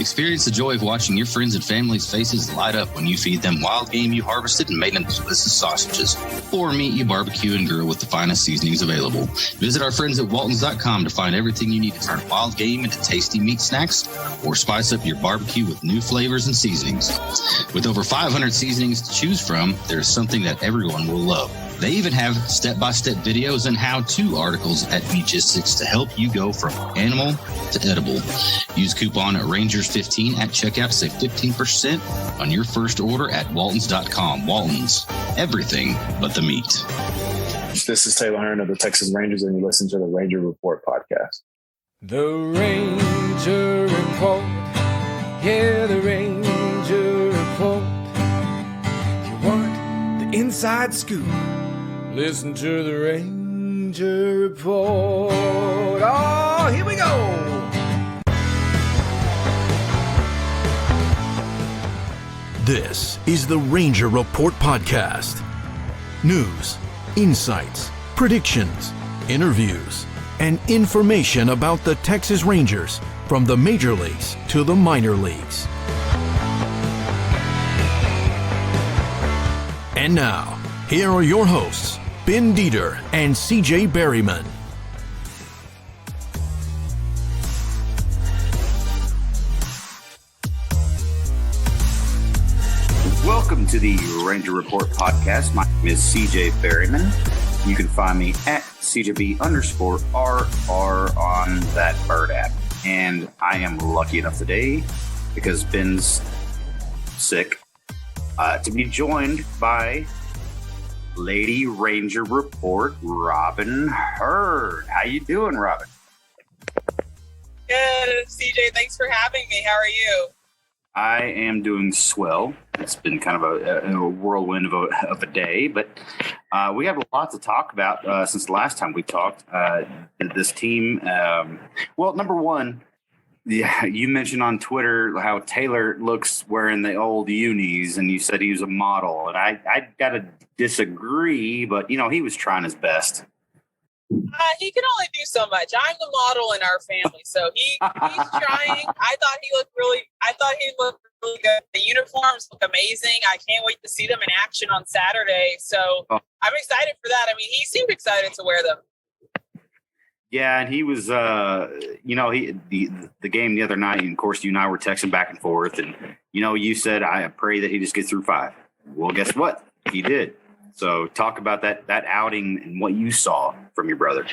Experience the joy of watching your friends and family's faces light up when you feed them wild game you harvested and made into delicious sausages, or meat you barbecue and grill with the finest seasonings available. Visit our friends at waltons.com to find everything you need to turn wild game into tasty meat snacks or spice up your barbecue with new flavors and seasonings. With over 500 seasonings to choose from, there's something that everyone will love. They even have step-by-step videos and how-to articles at Meatgistics to help you go from animal to edible. Use coupon Rangers15 at checkout. Save 15% on your first order at waltons.com. Waltons, everything but the meat. This is Taylor Hearn of the Texas Rangers, and you listen to the Ranger Report podcast. The Ranger Report. Yeah, the Ranger Report. You want the inside scoop? Listen to the Ranger Report. Oh, here we go. This is the Ranger Report podcast. News, insights, predictions, interviews, and information about the Texas Rangers from the major leagues to the minor leagues. And now, here are your hosts, Ben Dieter and CJ Berryman. Welcome to the Ranger Report podcast. My name is CJ Berryman. You can find me at CJB_RR on that bird app. And I am lucky enough today, because Ben's sick, to be joined by Lady Ranger Report, Robyn Hearn. How you doing, Robyn? Good, CJ. Thanks for having me. How are you? I am doing swell. It's been kind of a whirlwind of a day, but we have a lot to talk about since the last time we talked. This team, well, number one, yeah, you mentioned on Twitter how Taylor looks wearing the old unis, and you said he was a model, and I got to disagree, but he was trying his best. He can only do so much. I'm the model in our family, so he's trying. I thought he looked really good. The uniforms look amazing. I can't wait to see them in action on Saturday. So I'm excited for that. I mean, he seemed excited to wear them. Yeah, and he was, the game the other night, and of course, you and I were texting back and forth, and, you said, I pray that he just gets through 5. Well, guess what? He did. So talk about that outing and what you saw from your brother.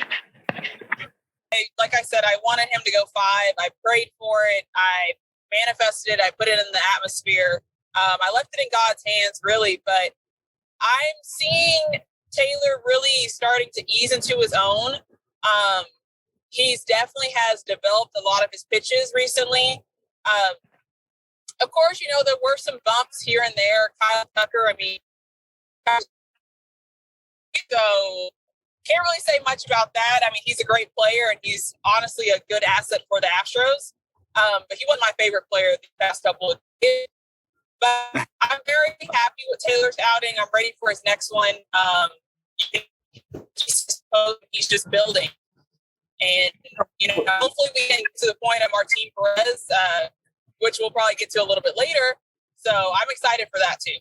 Like I said, I wanted him to go 5. I prayed for it. I manifested it. I put it in the atmosphere. I left it in God's hands, really, but I'm seeing Taylor really starting to ease into his own. He's definitely has developed a lot of his pitches recently. Of course, there were some bumps here and there. Kyle Tucker, so can't really say much about that. I mean, he's a great player, and he's honestly a good asset for the Astros. But he wasn't my favorite player the past couple of years. But I'm very happy with Taylor's outing. I'm ready for his next one. He's just building. And, hopefully we can get to the point of Martin Perez, which we'll probably get to a little bit later. So I'm excited for that too.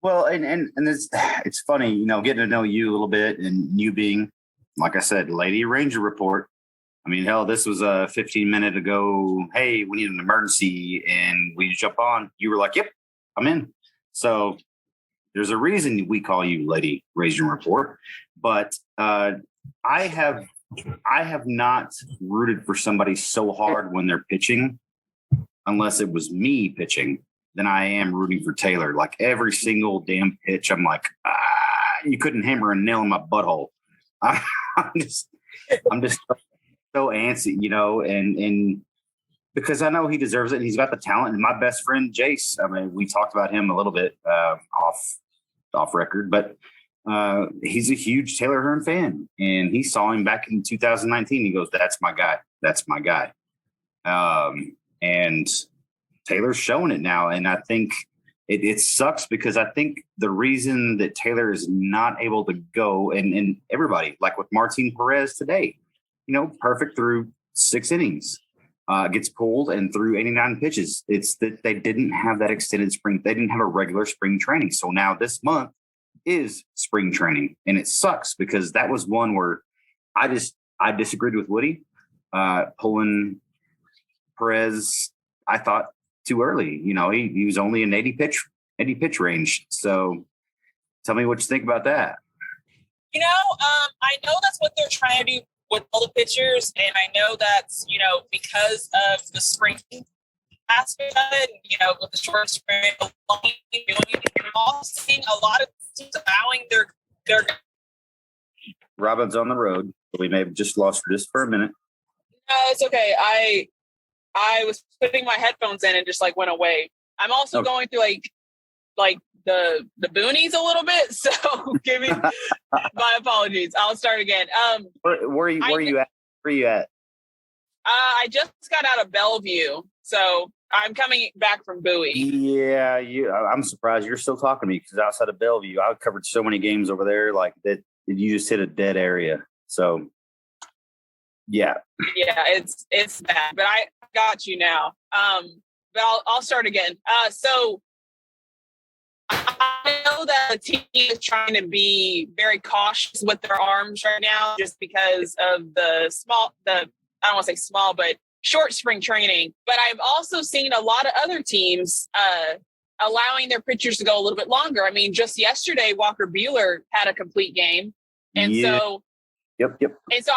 Well, and it's funny, getting to know you a little bit, and you being, like I said, Lady Ranger Report. I mean, hell, this was a 15-minute ago. Hey, we need an emergency, and we jump on. You were like, "Yep, I'm in." So there's a reason we call you Lady Ranger Report. But I have not rooted for somebody so hard when they're pitching, unless it was me pitching, than I am rooting for Taylor. Like every single damn pitch, I'm like, you couldn't hammer a nail in my butthole. I'm just so antsy, and because I know he deserves it, and he's got the talent. And my best friend Jace, we talked about him a little bit off record, but he's a huge Taylor Hearn fan, and he saw him back in 2019. He goes, "That's my guy. That's my guy." And Taylor's showing it now, and I think it sucks, because I think the reason that Taylor is not able to go, and everybody, like with Martin Perez today, perfect through 6 innings. gets pulled and threw 89 pitches. It's that they didn't have that extended spring. They didn't have a regular spring training. So now this month is spring training, and it sucks because that was one where I disagreed with Woody pulling Perez. I thought too early. He was only in 80 pitch range. So tell me what you think about that. I know that's what they're trying to do with all the pitchers, and I know that's because of the spring aspect of it. With the short spring, you're also seeing a lot of teams allowing their. Robyn's on the road. We may have just lost her just for a minute. No, it's okay. I was putting my headphones in and just went away. I'm also going through like the boonies a little bit, so give me my apologies. I'll start again. Where are you at? I just got out of Bellevue, so I'm coming back from Bowie. Yeah, I'm surprised you're still talking to me because outside of Bellevue, I've covered so many games over there. Like that, you just hit a dead area. So, yeah, it's bad, but I got you now. But I'll start again. So I know that the team is trying to be very cautious with their arms right now, just because of I don't want to say small, but short spring training. But I've also seen a lot of other teams allowing their pitchers to go a little bit longer. I mean, just yesterday, Walker Buehler had a complete game. And so, yep. And so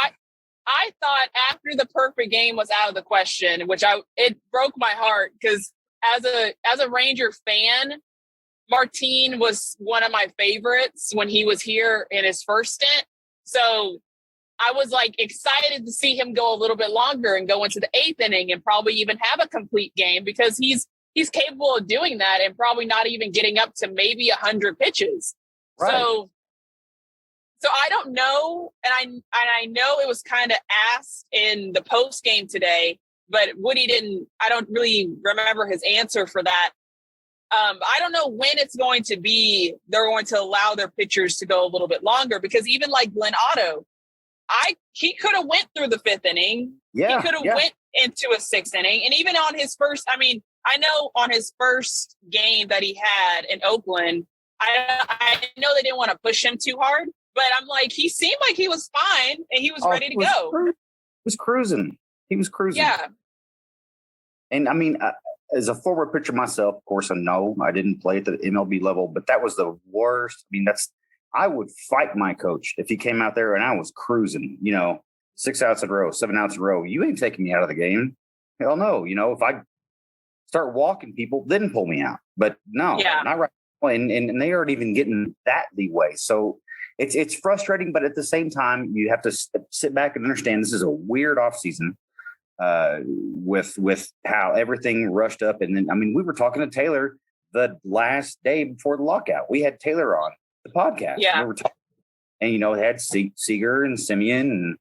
I thought after the perfect game was out of the question, which it broke my heart because as a Ranger fan, Martin was one of my favorites when he was here in his first stint. So I was excited to see him go a little bit longer and go into the 8th inning and probably even have a complete game because he's capable of doing that and probably not even getting up to maybe 100 pitches. Right. So I don't know, and I know it was kind of asked in the post game today, but Woody didn't. I don't really remember his answer for that. I don't know when it's going to be. They're going to allow their pitchers to go a little bit longer because even like Glenn Otto, he could have went through the 5th inning. Yeah, he could have went into a 6th inning, and even on his first. I mean, I know on his first game that he had in Oakland, I know they didn't want to push him too hard. But I'm he seemed like he was fine and he was ready to go. He was cruising. Yeah. And I mean, as a former pitcher myself, of course, I know I didn't play at the MLB level, but that was the worst. I mean, I would fight my coach if he came out there and I was cruising, 6 outs in a row, 7 outs in a row. You ain't taking me out of the game. Hell no. If I start walking people, then pull me out. But no, not right. And they aren't even getting that leeway. So, it's frustrating, but at the same time, you have to sit back and understand this is a weird offseason with how everything rushed up. And then, I mean, we were talking to Taylor the last day before the lockout. We had Taylor on the podcast. Yeah. We were talking, and, it had Seager and Simeon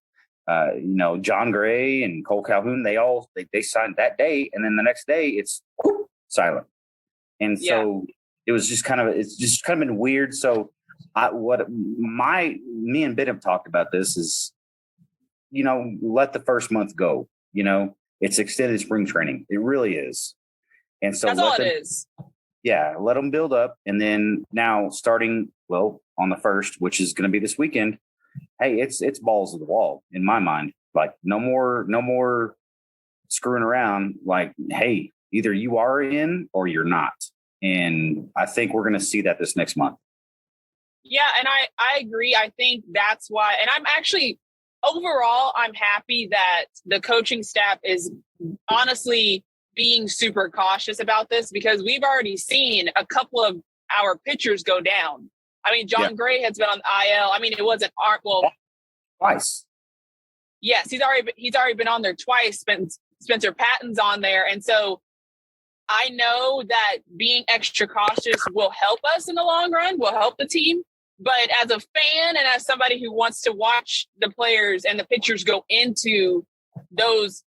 and, John Gray and Cole Calhoun. They signed that day. And then the next day it's silent. And so it's just kind of been weird. So, me and Ben have talked about this is, let the first month go. It's extended spring training. It really is. And so that's all it is. Yeah, let them build up. And then now starting, on the 1st, which is going to be this weekend, hey, it's balls to the wall in my mind. No more screwing around. Hey, either you are in or you're not. And I think we're going to see that this next month. Yeah, and I agree. I think that's why, and I'm actually, overall, I'm happy that the coaching staff is honestly being super cautious about this because we've already seen a couple of our pitchers go down. I mean, John Gray has been on IL. I mean, it wasn't twice. Yes, he's already been on there twice. Spencer Patton's on there, and so I know that being extra cautious will help us in the long run, will help the team. But as a fan and as somebody who wants to watch the players and the pitchers go into those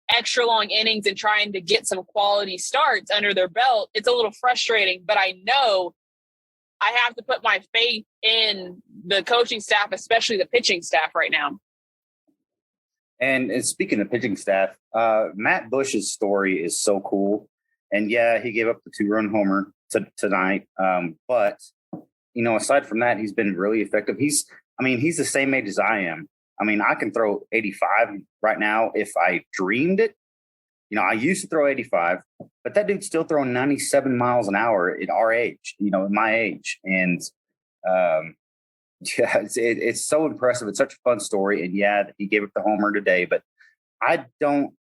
extra long innings and trying to get some quality starts under their belt, it's a little frustrating. But I know I have to put my faith in the coaching staff, especially the pitching staff right now. And speaking of pitching staff, Matt Bush's story is so cool. And yeah, he gave up the 2-run homer tonight. But aside from that, he's been really effective. He's the same age as I am. I mean, I can throw 85 right now if I dreamed it. I used to throw 85, but that dude's still throwing 97 miles an hour at our age, at my age. And yeah, it's so impressive. It's such a fun story. And yeah, he gave up the homer today, but I think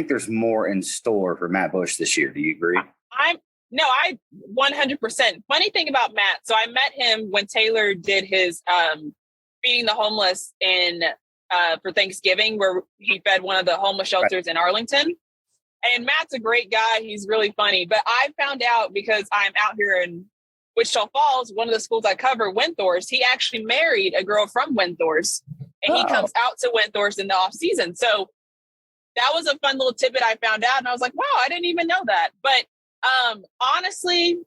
there's more in store for Matt Bush this year. Do you agree? I 100%. Funny thing about Matt. So I met him when Taylor did his feeding the homeless for Thanksgiving, where he fed one of the homeless shelters in Arlington. And Matt's a great guy. He's really funny. But I found out, because I'm out here in Wichita Falls, one of the schools I cover, Windthorst, he actually married a girl from Windthorst. And he comes out to Windthorst in the off season. So that was a fun little tidbit I found out. And I was like, wow, I didn't even know that. But honestly,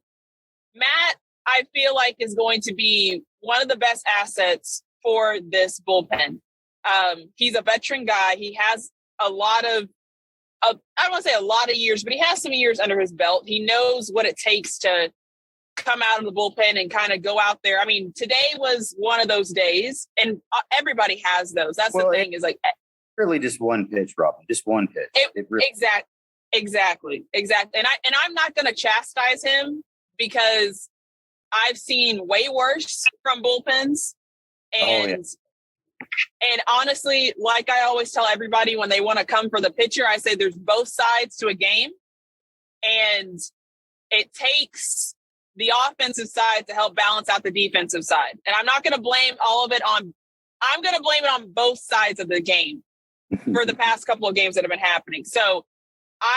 Matt, I feel like, is going to be one of the best assets for this bullpen. He's a veteran guy. He has a lot of, I don't want to say a lot of years, but he has some years under his belt. He knows what it takes to come out of the bullpen and kind of go out there. I mean, today was one of those days, and everybody has those. That's the thing, is like really just one pitch, Robyn, just one pitch. Exactly. And I'm not going to chastise him, because I've seen way worse from bullpens. And honestly, like I always tell everybody when they want to come for the pitcher, I say there's both sides to a game, and it takes the offensive side to help balance out the defensive side. And I'm not going to blame all of it on, I'm going to blame it on both sides of the game for the past couple of games that have been happening. So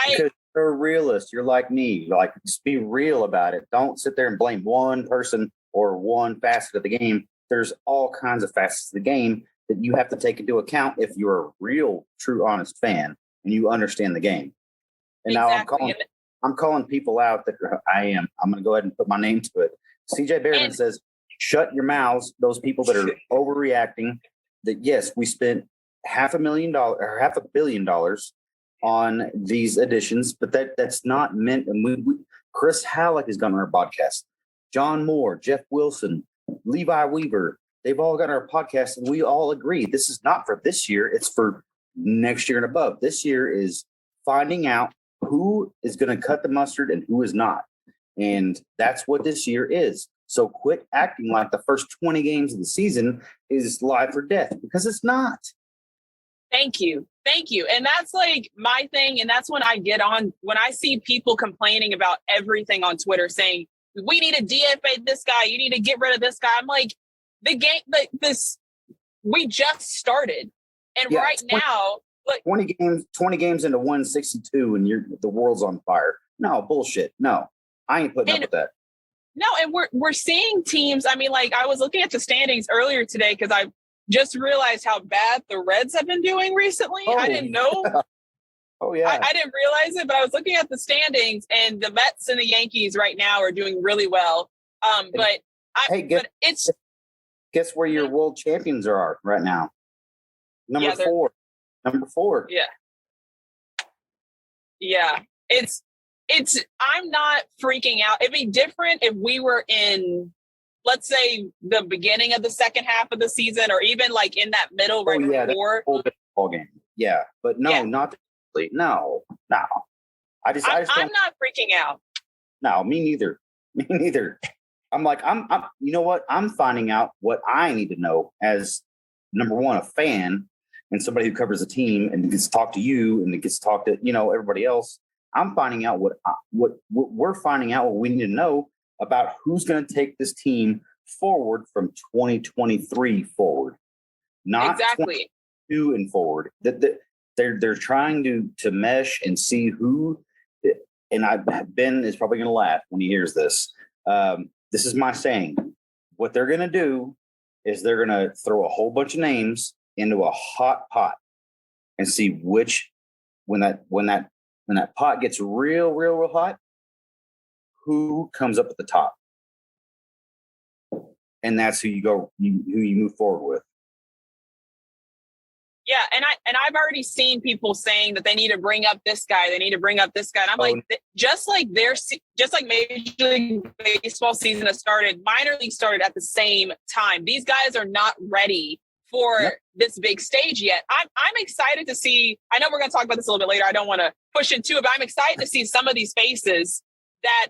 because you're a realist. You're like me. Like, just be real about it. Don't sit there and blame one person or one facet of the game. There's all kinds of facets of the game that you have to take into account if you're a real, true, honest fan and you understand the game. And exactly. Now I'm calling people out that I am. I'm going to go ahead and put my name to it. CJ Behrman says, shut your mouths, those people that are overreacting. That, yes, we spent $500,000 or $500 million on these additions, but that's not meant. And Chris Halleck has gone on our podcast. John Moore, Jeff Wilson, Levi Weaver, they've all got our podcast, and we all agree this is not for this year. It's for next year and above. This year is finding out who is going to cut the mustard and who is not. And that's what this year is. So quit acting like the first 20 games of the season is life or death, because it's not. Thank you. And that's like my thing. And that's when I get on, when I see people complaining about everything on Twitter saying, we need to DFA this guy, you need to get rid of this guy. I'm like, the game, we just started. And right now, like 20 games into 162 and the world's on fire. No, bullshit. No, I ain't putting up with that. No, and we're seeing teams. I mean, like, I was looking at the standings earlier today because I just realized how bad the Reds have been doing recently. I didn't know. Oh, yeah. I didn't realize it, but I was looking at the standings, and the Mets and the Yankees right now are doing really well. Guess where your world champions are right now? Number 4. Number 4. Yeah. Yeah. It's I'm not freaking out. It'd be different if we were in, let's say, the beginning of the second half of the season, or even like in that middle right before. Ball game. Yeah. But no, not really. No. I'm not freaking out. No, me neither. I'm like, you know what? I'm finding out what I need to know as, number one, a fan and somebody who covers a team and gets to talk to you and gets to talk to, everybody else. I'm finding out what we're finding out, what we need to know about who's going to take this team forward from 2023 forward, not exactly 22 and forward. They're trying to mesh and see who. And Ben is probably going to laugh when he hears this. This is my saying. What they're going to do is they're going to throw a whole bunch of names into a hot pot and see which, when that pot gets real hot, who comes up at the top. And that's who you move forward with. Yeah, and I've already seen people saying that they need to bring up this guy. They need to bring up this guy. And I'm just like Major League Baseball season has started, minor league started at the same time. These guys are not ready for this big stage yet. I'm excited to see. I know we're going to talk about this a little bit later. I don't want to push into it, but I'm excited to see some of these faces that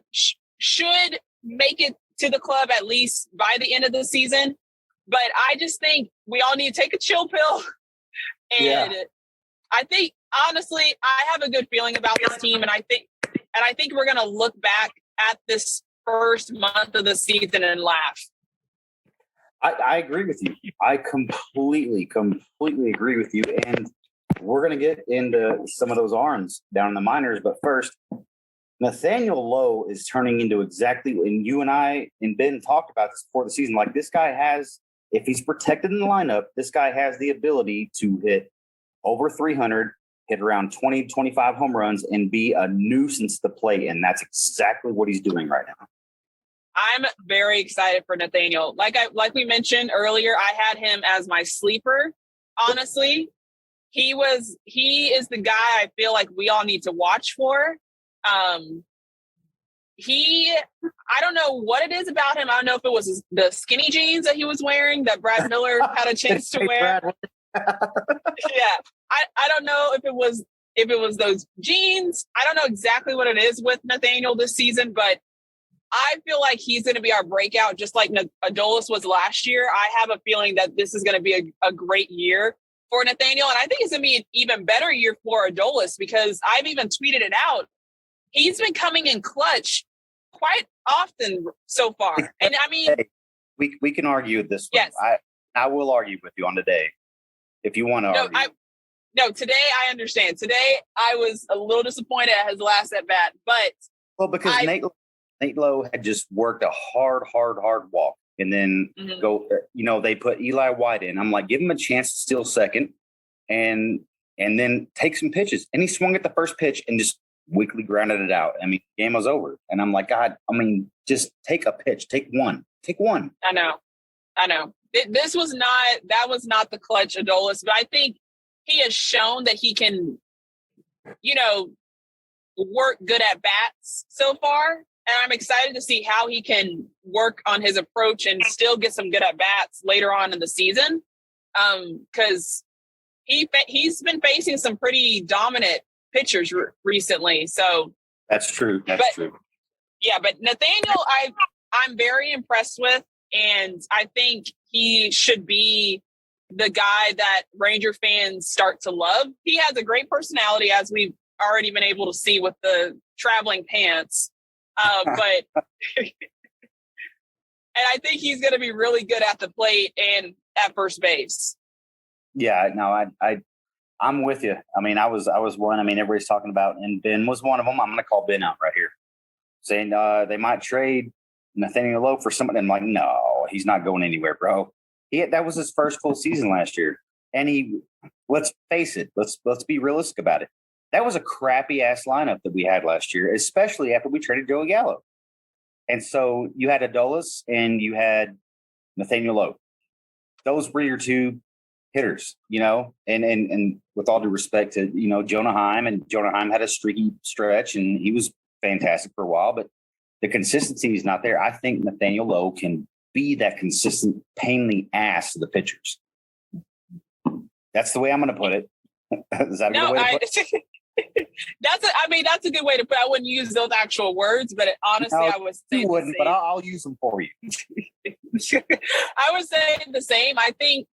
should make it to the club at least by the end of the season. But I just think we all need to take a chill pill. And I think, honestly, I have a good feeling about this team. And I think we're going to look back at this first month of the season and laugh. I agree with you. I completely agree with you. And we're going to get into some of those arms down in the minors. But first, Nathaniel Lowe is turning into exactly, and you and I and Ben talked about this before the season, like this guy has, if he's protected in the lineup, this guy has the ability to hit over 300, hit around 20, 25 home runs, and be a nuisance to play. And that's exactly what he's doing right now. I'm very excited for Nathaniel. Like we mentioned earlier, I had him as my sleeper. Honestly, he is the guy I feel like we all need to watch for. I don't know what it is about him. I don't know if it was the skinny jeans that he was wearing that Brad Miller had a chance to wear. Yeah. I don't know if it was those jeans. I don't know exactly what it is with Nathaniel this season, but I feel like he's going to be our breakout, just like Adolis was last year. I have a feeling that this is going to be a great year for Nathaniel. And I think it's going to be an even better year for Adolis because I've even tweeted it out. He's been coming in clutch quite often so far. And I mean, we can argue with this one. Yes. I will argue with you on today if you want to argue. No, today I understand. Today I was a little disappointed at his last at bat, but because Nate Lowe had just worked a hard walk and then they put Eli White in. I'm like, give him a chance to steal second and then take some pitches. And he swung at the first pitch and just weakly grounded it out. I mean, game was over. And I'm like, God, I mean, just take a pitch. Take one. I know. That was not the clutch Adolis, but I think he has shown that he can, work good at bats so far. And I'm excited to see how he can work on his approach and still get some good at bats later on in the season. Because he's been facing some pretty dominant pitchers recently. So that's true. True. Yeah, but Nathaniel, I'm very impressed with, and I think he should be the guy that Ranger fans start to love. He has a great personality, as we've already been able to see with the traveling pants. But and I think he's going to be really good at the plate and at first base. Yeah, no, I'm with you. I mean, I was one. I mean, everybody's talking about, and Ben was one of them. I'm going to call Ben out right here, saying they might trade Nathaniel Lowe for somebody. I'm like, no, he's not going anywhere, bro. That was his first full season last year, and let's face it, let's be realistic about it. That was a crappy ass lineup that we had last year, especially after we traded Joey Gallo. And so you had Adolis and you had Nathaniel Lowe. Those were your two hitters, and with all due respect to, Jonah Heim, and Jonah Heim had a streaky stretch and he was fantastic for a while, but the consistency is not there. I think Nathaniel Lowe can be that consistent pain in the ass to the pitchers. That's the way I'm going to put it. Is that a good way to put it? That's a good way to put it. I wouldn't use those actual words, but honestly, I would say you wouldn't, but I'll use them for you. I would say the same. I think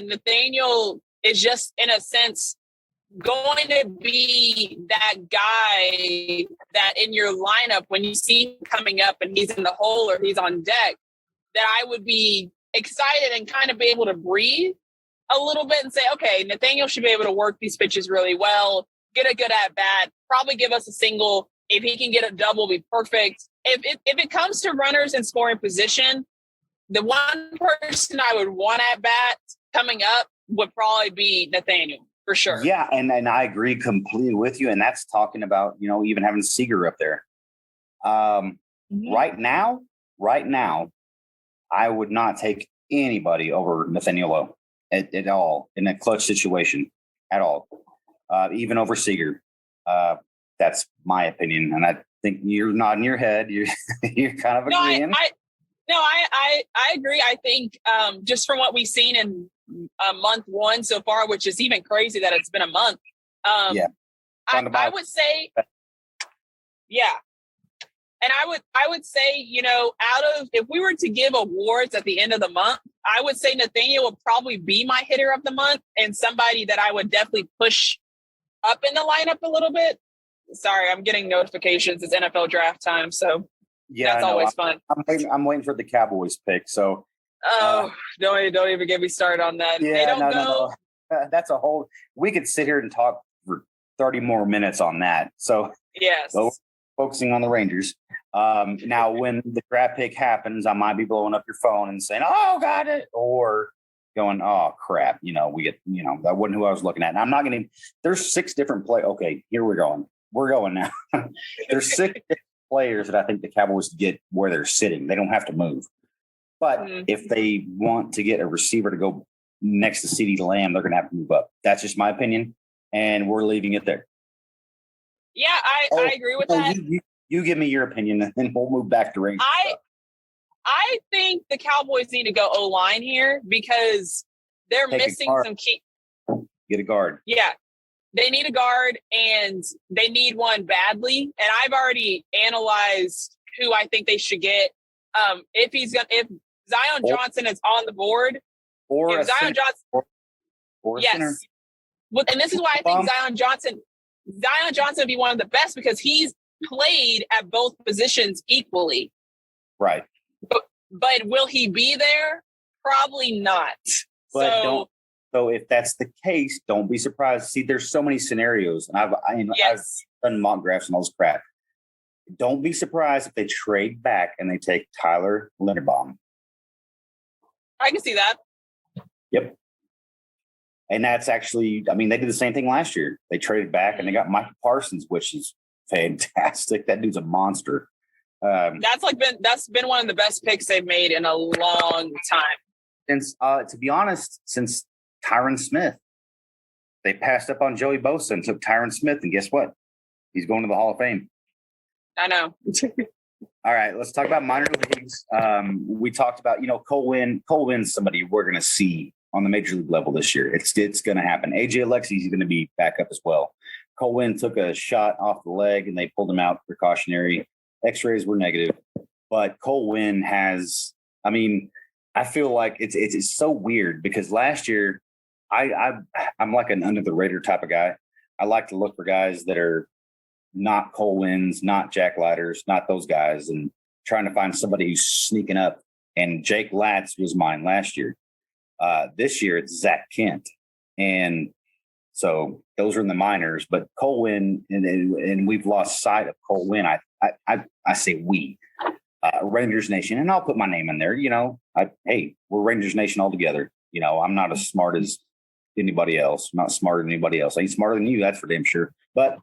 Nathaniel is just, in a sense, going to be that guy that in your lineup, when you see him coming up and he's in the hole or he's on deck, that I would be excited and kind of be able to breathe a little bit and say, okay, Nathaniel should be able to work these pitches really well, get a good at bat, probably give us a single. If he can get a double, be perfect. If it comes to runners in scoring position, the one person I would want at bat coming up would probably be Nathaniel, for sure. Yeah, and I agree completely with you. And that's talking about, even having Seager up there. Right now, I would not take anybody over Nathaniel Lowe. at all in a clutch situation at all, even over Seager. That's my opinion, and I think you're nodding your head. You're kind of agreeing. I agree. I think just from what we've seen in month one so far, which is even crazy that it's been a month. I would say, yeah. And I would say, out of, if we were to give awards at the end of the month, I would say Nathaniel would probably be my hitter of the month and somebody that I would definitely push up in the lineup a little bit. Sorry, I'm getting notifications. It's NFL draft time. So that's always fun. I'm waiting for the Cowboys pick. So, don't even get me started on that. Yeah, no. That's a whole, we could sit here and talk for 30 more minutes on that. So, yes. So focusing on the Rangers. Now, when the draft pick happens, I might be blowing up your phone and saying, "Oh, got it," or going, "Oh, crap." We get, that wasn't who I was looking at. And I'm not going to. There's 6 different players. Okay, here we're going. We're going now. There's 6 different players that I think the Cowboys get where they're sitting. They don't have to move, but if they want to get a receiver to go next to CeeDee Lamb, they're going to have to move up. That's just my opinion, and we're leaving it there. Yeah, I agree with that. You give me your opinion, and then we'll move back to Rangers. I think the Cowboys need to go O-line here because they're missing some key. Get a guard. Yeah, they need a guard, and they need one badly. And I've already analyzed who I think they should get. If Zion Johnson is on the board, or if Zion Johnson, or a yes. center. Well, and this is why I think Zion Johnson would be one of the best because he's played at both positions equally. Right. But will he be there? Probably not. But so if that's the case, don't be surprised. See, there's so many scenarios, and I've done mock drafts and all this crap. Don't be surprised if they trade back and they take Tyler Linderbaum. I can see that. Yep. And that's actually, they did the same thing last year. They traded back and they got Michael Parsons, which is fantastic. That dude's a monster. That's been one of the best picks they've made in a long time. Since, to be honest, since Tyron Smith, they passed up on Joey Bosa and took Tyron Smith, and guess what? He's going to the Hall of Fame. I know. All right, let's talk about minor leagues. We talked about, Cole Wynn's somebody we're going to see on the major league level this year. It's going to happen. AJ Alexy's going to be back up as well. Cole Wynn took a shot off the leg and they pulled him out precautionary. X-rays were negative, but Cole Wynn has, I feel like it's so weird because last year I'm like an under the radar type of guy. I like to look for guys that are not Cole Wynn's, not Jack Leiters, not those guys, and trying to find somebody who's sneaking up. And Jake Latz was mine last year. This year it's Zach Kent. And so those are in the minors, but Cole Wynn, and we've lost sight of Cole Wynn. I say we, Rangers Nation, and I'll put my name in there. Hey, we're Rangers Nation all together. I'm not as smart as anybody else. I'm not smarter than anybody else. I ain't smarter than you, that's for damn sure. But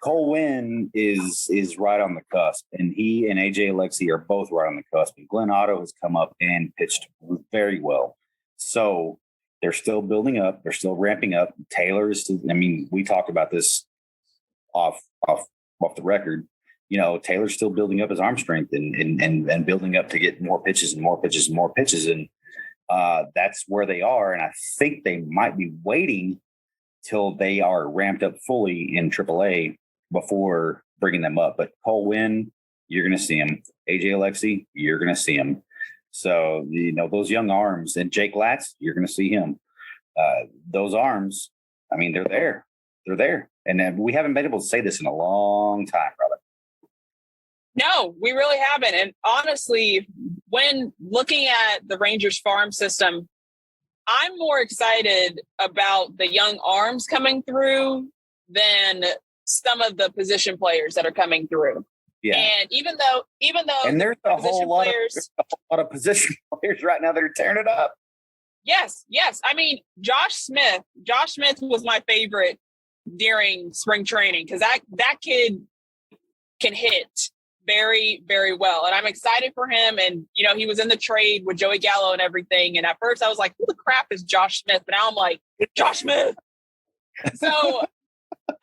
Cole Wynn is right on the cusp, and he and AJ Alexy are both right on the cusp. And Glenn Otto has come up and pitched very well. So they're still building up. They're still ramping up. Taylor is still, we talked about this off the record. Taylor's still building up his arm strength and building up to get more pitches and more pitches and more pitches. And that's where they are. And I think they might be waiting till they are ramped up fully in AAA before bringing them up. But Cole Wynn, you're going to see him. AJ Alexy, you're going to see him. So, those young arms, and Jake Latz, you're going to see him. Those arms, they're there. They're there. And we haven't been able to say this in a long time, brother. No, we really haven't. And honestly, when looking at the Rangers farm system, I'm more excited about the young arms coming through than some of the position players that are coming through. Yeah. And even though and there's a whole lot of position players right now that are tearing it up. Yes. Josh Smith was my favorite during spring training because that kid can hit. very, very well. And I'm excited for him. And, you know, he was in the trade with Joey Gallo and everything. And at first I was like, who the crap is Josh Smith? But now I'm like, Josh Smith. So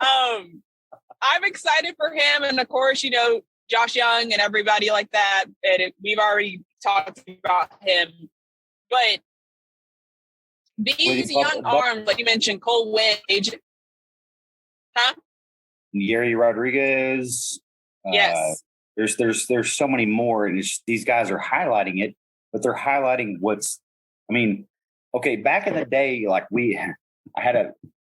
I'm excited for him. And of course, you know, Josh Young and everybody like that. And we've already talked about him. But these young arms, like you mentioned, Cole Wade, Gary Rodriguez. Yes. There's so many more, and these guys are highlighting it, but they're highlighting okay, back in the day, like I had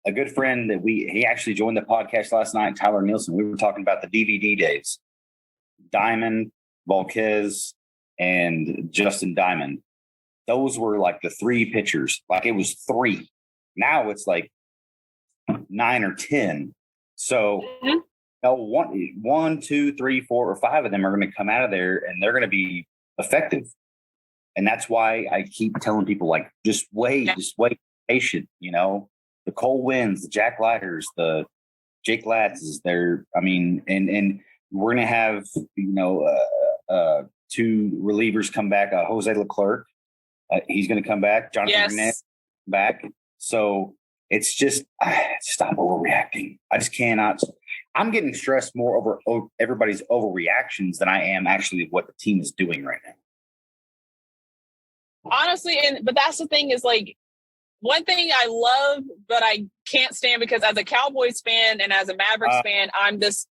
a good friend that he actually joined the podcast last night, Tyler Nielsen. We were talking about the DVD days. Diamond, Volquez, and Justin Diamond. Those were like the three pitchers. Like it was three. Now it's like 9 or 10. So one, two, three, 4, or 5 of them are going to come out of there and they're going to be effective. And that's why I keep telling people, like, just wait, patient, you know, the Cole Wins, the Jack Leiters, the Jake Latzes, and we're going to have, you know, 2 relievers come back. Jose Leclerc, he's going to come back. Jonathan Hernandez back. So it's just, stop overreacting. I just cannot. I'm getting stressed more over everybody's overreactions than I am actually what the team is doing right now. Honestly, but that's the thing is, like, one thing I love, but I can't stand, because as a Cowboys fan and as a Mavericks fan, I'm this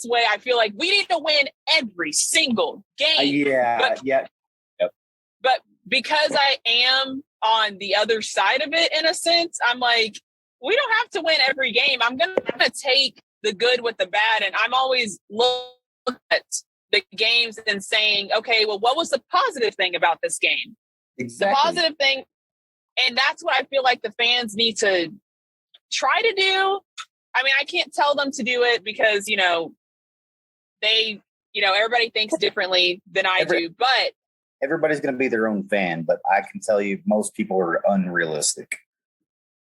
way. I feel like we need to win every single game. But because I am on the other side of it, in a sense, I'm like, we don't have to win every game. I'm going to take the good with the bad. And I'm always looking at the games and saying, okay, well, what was the positive thing about this game? Exactly. The positive thing. And that's what I feel like the fans need to try to do. I mean, I can't tell them to do it because, you know, everybody thinks differently than I do, but everybody's going to be their own fan, but I can tell you most people are unrealistic.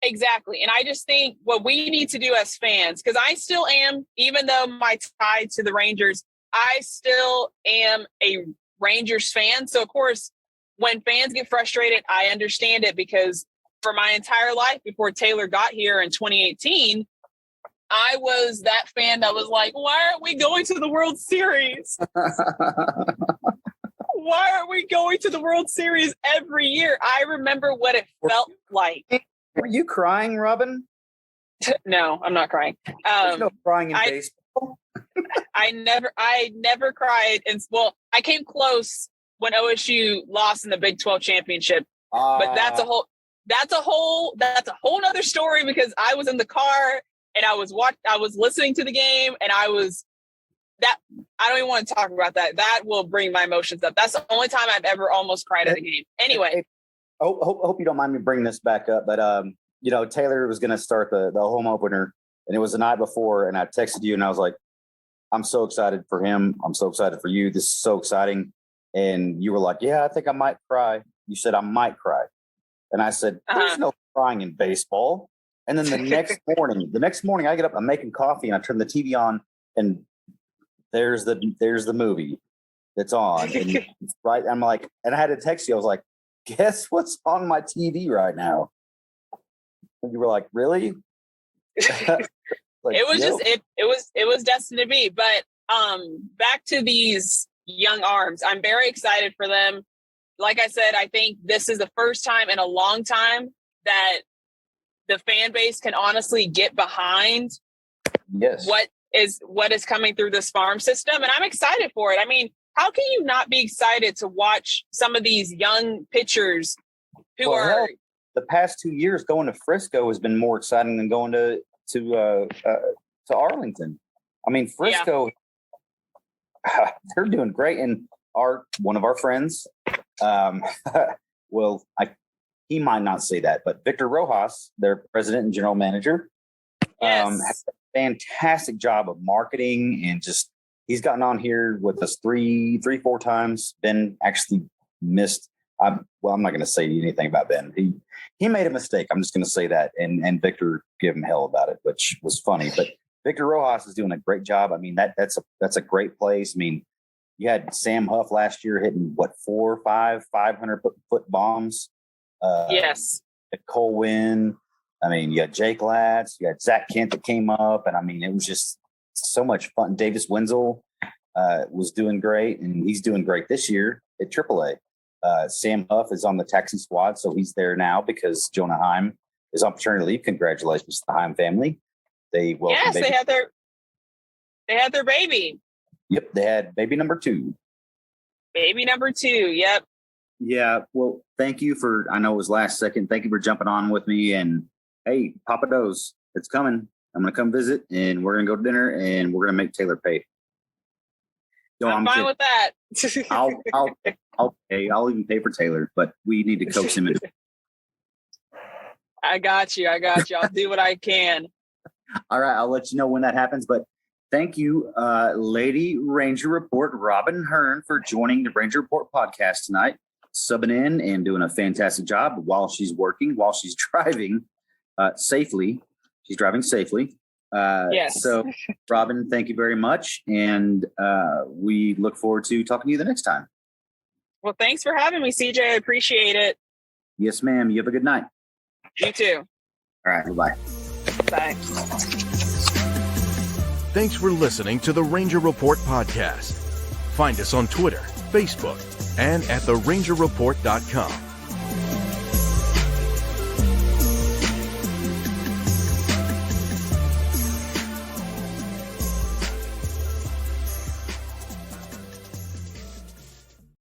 Exactly. And I just think what we need to do as fans, because I still am, even though my tie to the Rangers, I still am a Rangers fan. So, of course, when fans get frustrated, I understand it, because for my entire life before Taylor got here in 2018, I was that fan that was like, why aren't we going to the World Series? Why aren't we going to the World Series every year? I remember what it felt like. Were you crying, Robyn? No, I'm not crying. There's no crying in baseball. I never cried. And well, I came close when OSU lost in the Big 12 championship, but that's a whole nother story, because I was in the car and I was listening to the game, and I don't even want to talk about that. That will bring my emotions up. That's the only time I've ever almost cried at a game. Anyway. Hope you don't mind me bringing this back up, but you know, Taylor was going to start the home opener, and it was the night before, and I texted you and I was like, I'm so excited for him. I'm so excited for you. This is so exciting. And you were like, yeah, I think I might cry. You said, I might cry. And I said, there's no crying in baseball. And then the next morning I get up, I'm making coffee, and I turn the TV on, and there's the movie that's on. And right. I'm like, and I had to text you. I was like, guess what's on my TV right now? And you were like, really? Like, it was destined to be. But back to these young arms, I'm very excited for them. Like I said, I think this is the first time in a long time that the fan base can honestly get behind what is coming through this farm system. And I'm excited for it. I mean, how can you not be excited to watch some of these young pitchers who are the past 2 years going to Frisco has been more exciting than going to Arlington. I mean, Frisco, they're doing great. And one of our friends, he might not say that, but Victor Rojas, their president and general manager, has a fantastic job of marketing, and just he's gotten on here with us 4 times. Ben actually missed. I'm not going to say anything about Ben. He made a mistake. I'm just going to say that, and Victor gave him hell about it, which was funny. But Victor Rojas is doing a great job. I mean, that's a great place. I mean, you had Sam Huff last year hitting 500-foot bombs. Yes. Cole Wynn. I mean, you had Jake Latz, you had Zach Kent that came up, and I mean, it was just so much fun. Davis Wenzel was doing great, and he's doing great this year at AAA. Sam Huff is on the Texan squad, so he's there now because Jonah Heim is on paternity leave. Congratulations to the Heim family. They had their baby. Yep, they had baby number 2. Baby number 2. Yep. Yeah. Well, thank you for. I know it was last second. Thank you for jumping on with me. And hey, Papa Do's, it's coming. I'm gonna come visit, and we're gonna go to dinner, and we're gonna make Taylor pay. No, I'm fine with that. I'll pay. I'll even pay for Taylor, but we need to coax him into. I got you. I'll do what I can. All right, I'll let you know when that happens. But thank you, Lady Ranger Report, Robyn Hearn, for joining the Ranger Report podcast tonight, subbing in and doing a fantastic job while she's working, while she's driving safely. She's driving safely. Yes. So, Robyn, thank you very much. And we look forward to talking to you the next time. Well, thanks for having me, CJ. I appreciate it. Yes, ma'am. You have a good night. You too. All right. Bye-bye. Bye. Thanks for listening to the Ranger Report podcast. Find us on Twitter, Facebook, and at therangerreport.com.